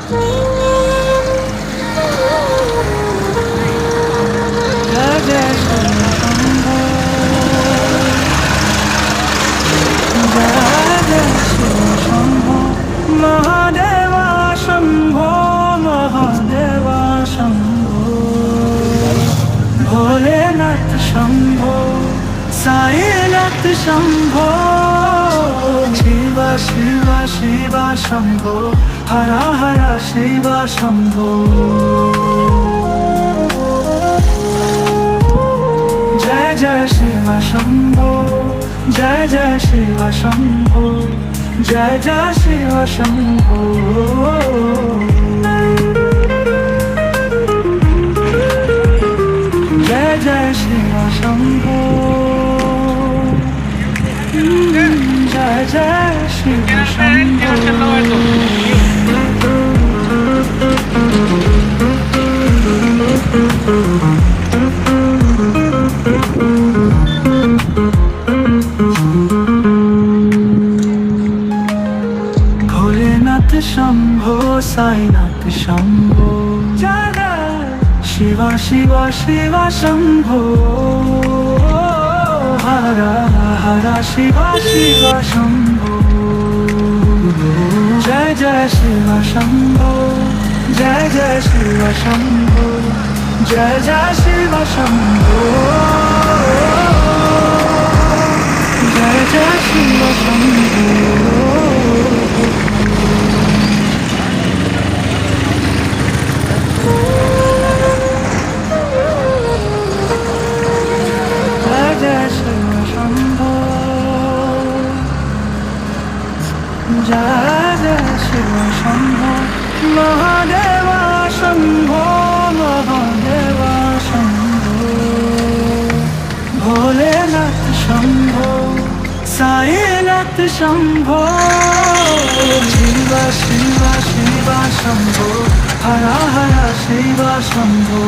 जय जय शिव शंभो, जय जय शिव शंभो, महादेवा शंभो, महादेवा शंभो, भोलेनाथ शंभो, साईनाथ शंभो, शिव शिव शिव शंभो, हर हर शिव शंभो, जय जय शिव शंभो, जय जय शिव शंभो, जय जय शिव शंभो, जय जय शिव शंभो, जय जय शिव शंभो। भोलेनाथ शंभो, साईनाथ शंभो, जय शिव शिव शिव शंभो, हर हर शिव शिव शंभो, जय जय शिव शंभो, जय जय शिव शंभो, जय जय शिव शंभो, जय जय शिव शंभो, जय जय शिव शंभो, महादेवा शंभो, महादेवा शंभो, भोलेनाथ शंभो, साईनाथ शंभो, शिव शिव शिव शंभो, हर हर शिव शंभो,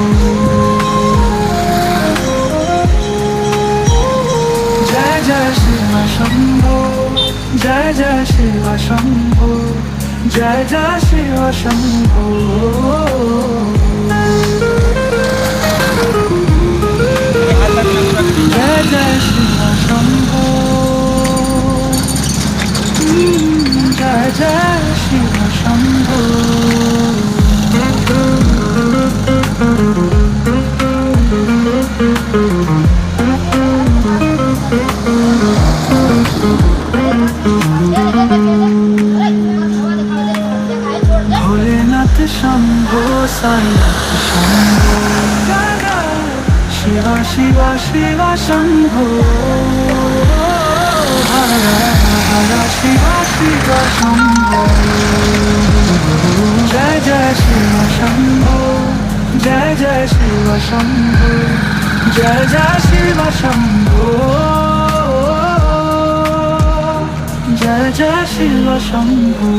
जय जय शिव शंभो, जय जय शिव शंभो, जय जय शिव शंभो, जय जय शिव शंभो, जय जय शिव शंभो, भोलेनाथ शंभो, साईनाथ शंभो, शिव शिव शिव शंभो, हर हर शिव शिव शंभो, जय जय शिव शंभो, जय जय शिव शंभो, जय जय शिव शंभो, जय जय शिव शंभो,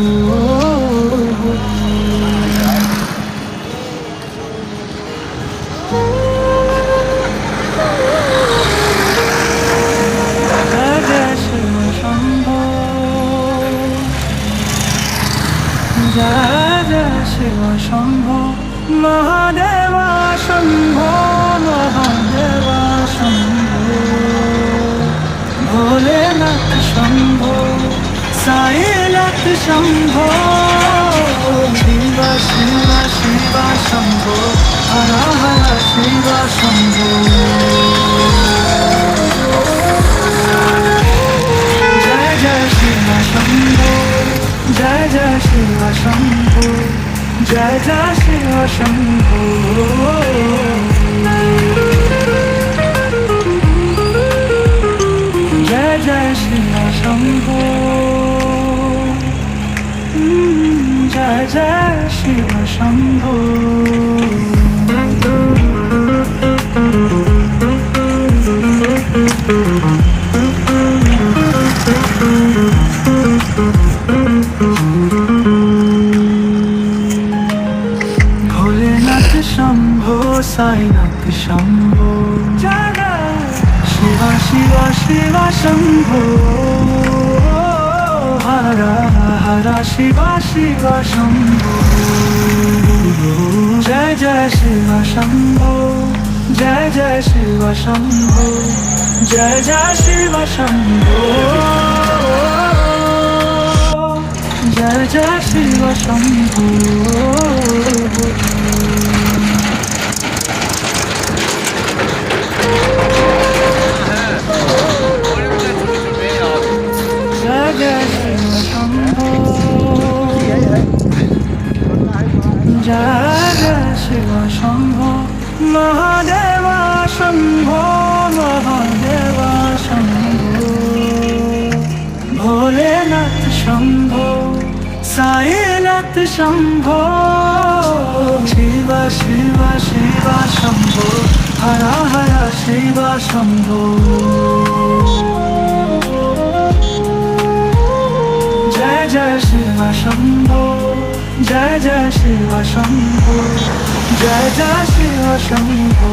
जय जय शिव शंभो, महादेवा शंभो, महादेवा शंभो, भोलेनाथ शंभो, साईनाथ शंभो, शिव शिव शिव शंभो, हर हर शिव शंभो, जय जय शिव शंभो, जय जय शिव शंभो, जय जय शिव शंभो, जय जय शिव शंभो, जय जय शिव शंभो, भोलेनाथ शंभो, साईनाथ शंभो, शिव शिव शिव शंभो, हर हर हरा शिव शिव शंभो जय जय शिव शंभो जय जय शिव शंभो जय जय शिव शंभो जय जय शिव शंभो जय जय शिव शंभो महादेवा शंभो महादेवा शंभो भोलेनाथ शंभो साईनाथ शंभो शिव शिव शिव शंभो हर हर शिव शंभो जय जय शिव शंभो जय जय शिव शंभो जय जय शिव शंभो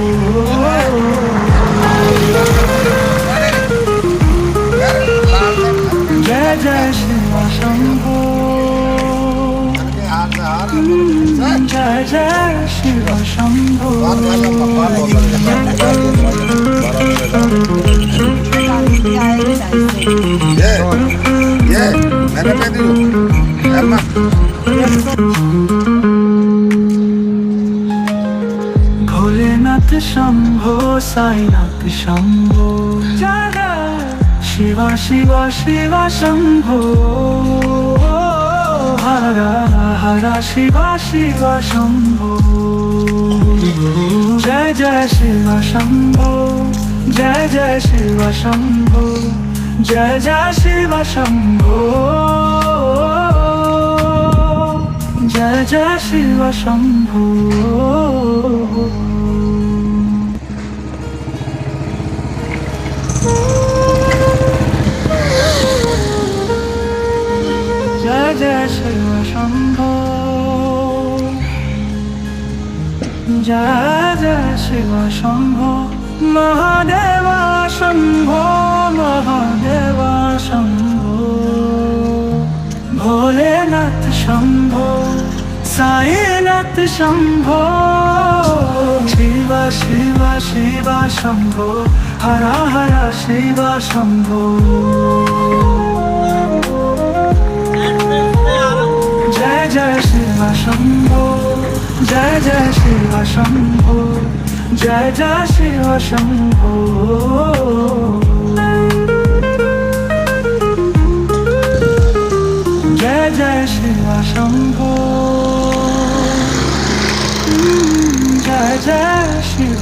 जय जय शिव शंभो जय जय शिव शंभो भोलेनाथ शंभो साईनाथ शंभो शिव शिव शिव शंभो हर हर शिव शिव शंभो जय जय शिव शंभो जय जय शिव शंभो जय जय शिव शंभो जय जय शिव शंभो जय जय शिव शंभो जय जय शिव शंभो महादेवा शंभो महादेवा शंभो भोलेनाथ शंभो साईनाथ शंभो शिव शिव शिव शंभो हर हर शिव शंभो जय जय शिव शंभो जय जय शिव शंभो जय जय शिव शंभो जय जय शिव शंभो जय जय शिव